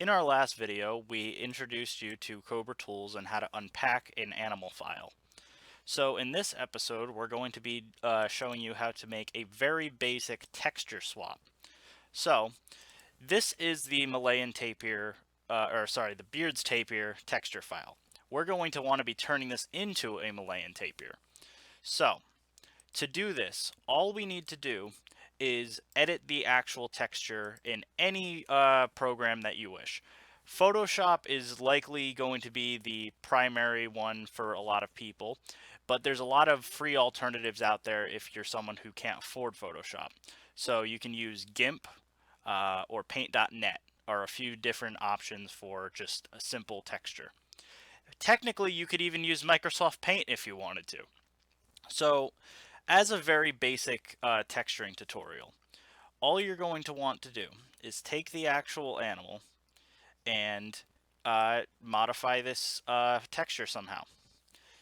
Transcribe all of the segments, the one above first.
In our last video, we introduced you to Cobra tools and how to unpack an animal file. So in this episode, we're going to be showing you how to make a very basic texture swap. So this is the Malayan Tapir, the Beard's Tapir texture file. We're going to want to be turning this into a Malayan Tapir. So to do this, all we need to do is edit the actual texture in any program that you wish. Photoshop is likely going to be the primary one for a lot of people, but there's a lot of free alternatives out there if you're someone who can't afford Photoshop. So you can use GIMP or Paint.net are a few different options for just a simple texture. Technically, you could even use Microsoft Paint if you wanted to. So as a very basic texturing tutorial, all you're going to want to do is take the actual animal and modify this texture somehow.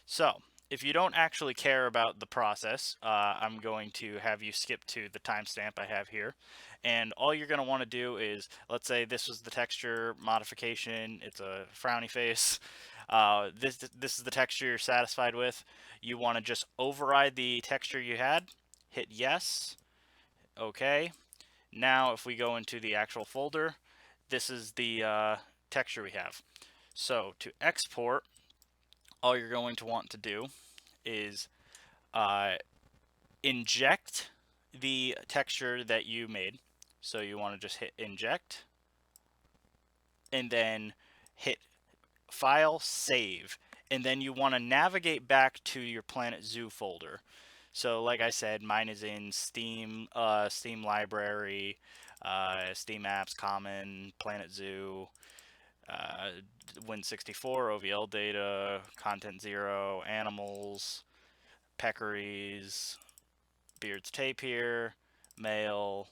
So, if you don't actually care about the process, I'm going to have you skip to the timestamp I have here. And all you're going to want to do is, let's say this was the texture modification, it's a frowny face. This is the texture you're satisfied with. You want to just override the texture you had, hit yes, okay. Now if we go into the actual folder, this is the texture we have. So to export, all you're going to want to do is uh, inject the texture that you made. So you want to just hit inject and then hit file save. And then you want to navigate back to your Planet Zoo folder. So like I said, mine is in Steam, Steam Library, Steam Apps, Common, Planet Zoo, uh, Win64, OVL data, Content Zero, Animals, Peccaries, Beard's Tape here, Mail,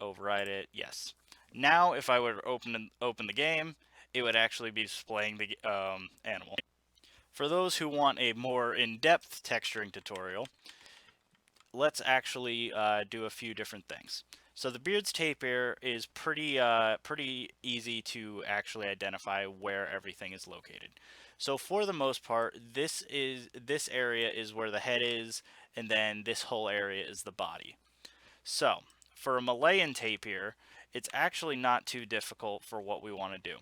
override it, yes. Now if I would open the game, it would actually be displaying the animal. For those who want a more in-depth texturing tutorial, let's actually do a few different things. So the Beard's Tapir is pretty easy to actually identify where everything is located. So for the most part, this area is where the head is, and then this whole area is the body. So for a Malayan Tapir, it's actually not too difficult for what we want to do.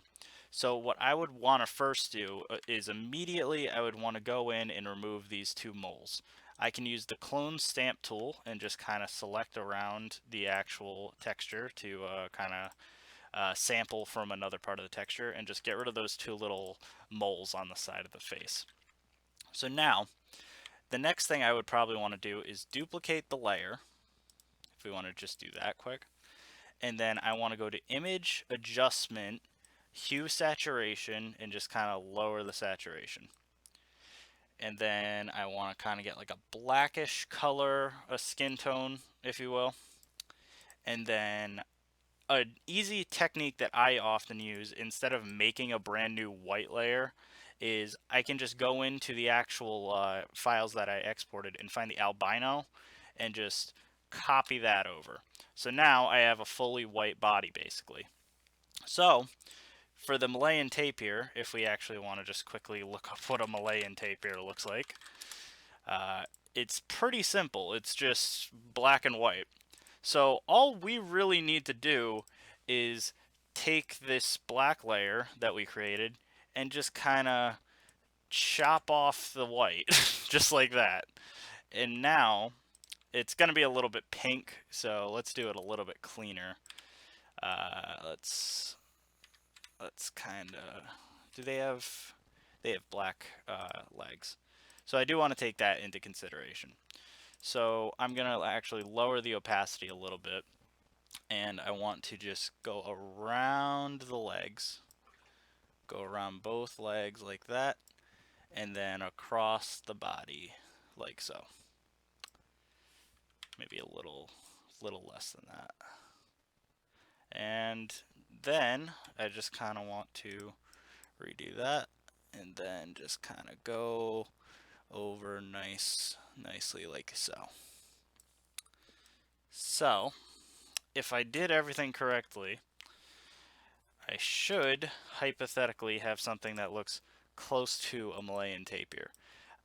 So what I would want to first do is immediately I would want to go in and remove these two moles. I can use the clone stamp tool and just kind of select around the actual texture to kind of sample from another part of the texture and just get rid of those two little moles on the side of the face. So now, the next thing I would probably want to do is duplicate the layer, if we want to just do that quick. And then I want to go to Image, Adjustment, Hue Saturation, and just kind of lower the saturation. And then I want to kind of get like a blackish color, a skin tone, if you will. And then an easy technique that I often use instead of making a brand new white layer is I can just go into the actual files that I exported and find the albino and just copy that over. So now I have a fully white body basically. So for the Malayan tapir, if we actually want to just quickly look up what a Malayan tapir looks like, it's pretty simple. It's just black and white. So all we really need to do is take this black layer that we created and just kind of chop off the white, just like that. And now it's going to be a little bit pink, so let's do it a little bit cleaner. Let's kind of, do they have black legs. So I do want to take that into consideration. So I'm going to actually lower the opacity a little bit, and I want to just go around the legs, go around both legs like that, and then across the body like so. Maybe a little less than that. And then I just kind of want to redo that and then just kind of go over nicely like so. So if I did everything correctly, I should hypothetically have something that looks close to a Malayan tapir.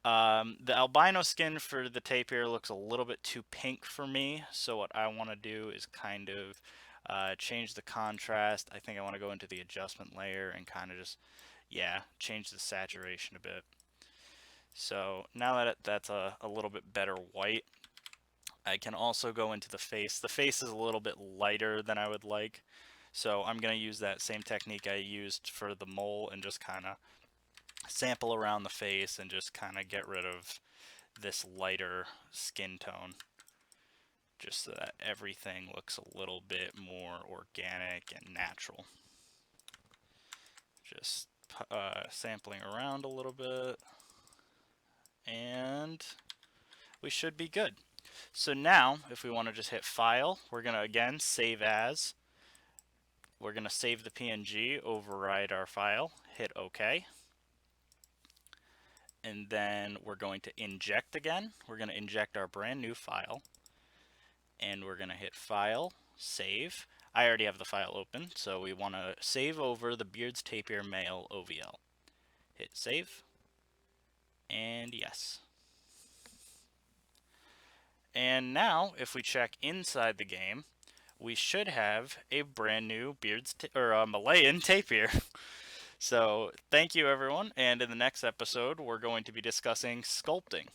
The albino skin for the tapir looks a little bit too pink for me, so what I want to do is kind of change the contrast. I think I want to go into the adjustment layer and kind of just, yeah, change the saturation a bit. So now that that's a little bit better white, I can also go into the face. The face is a little bit lighter than I would like, so I'm going to use that same technique I used for the mole and just kind of sample around the face and just kind of get rid of this lighter skin tone, just so that everything looks a little bit more organic and natural. Just sampling around a little bit, and we should be good. So now, if we want to just hit File, we're going to again save as. We're going to save the PNG, override our file, hit OK. And then we're going to inject again. We're going to inject our brand new file. And we're going to hit File, Save. I already have the file open, so we want to save over the Beard's Tapir Male OVL. Hit Save. And yes. And now, if we check inside the game, we should have a brand new Malayan tapir. So thank you everyone, and in the next episode we're going to be discussing sculpting.